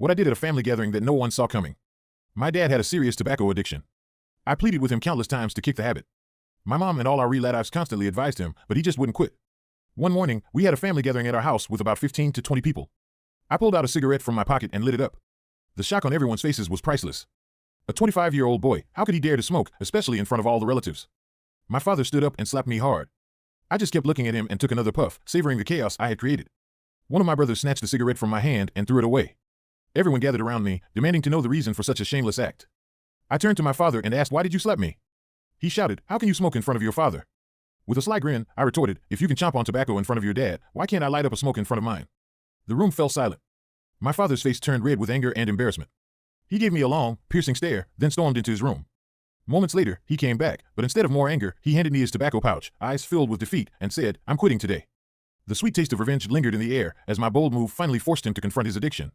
What I did at a family gathering that no one saw coming. My dad had a serious tobacco addiction. I pleaded with him countless times to kick the habit. My mom and all our relatives constantly advised him, but he just wouldn't quit. One morning, we had a family gathering at our house with about 15 to 20 people. I pulled out a cigarette from my pocket and lit it up. The shock on everyone's faces was priceless. A 25-year-old boy, how could he dare to smoke, especially in front of all the relatives? My father stood up and slapped me hard. I just kept looking at him and took another puff, savoring the chaos I had created. One of my brothers snatched the cigarette from my hand and threw it away. Everyone gathered around me, demanding to know the reason for such a shameless act. I turned to my father and asked, "Why did you slap me?" He shouted, "How can you smoke in front of your father?" With a sly grin, I retorted, "If you can chomp on tobacco in front of your dad, why can't I light up a smoke in front of mine?" The room fell silent. My father's face turned red with anger and embarrassment. He gave me a long, piercing stare, then stormed into his room. Moments later, he came back, but instead of more anger, he handed me his tobacco pouch, eyes filled with defeat, and said, "I'm quitting today." The sweet taste of revenge lingered in the air as my bold move finally forced him to confront his addiction.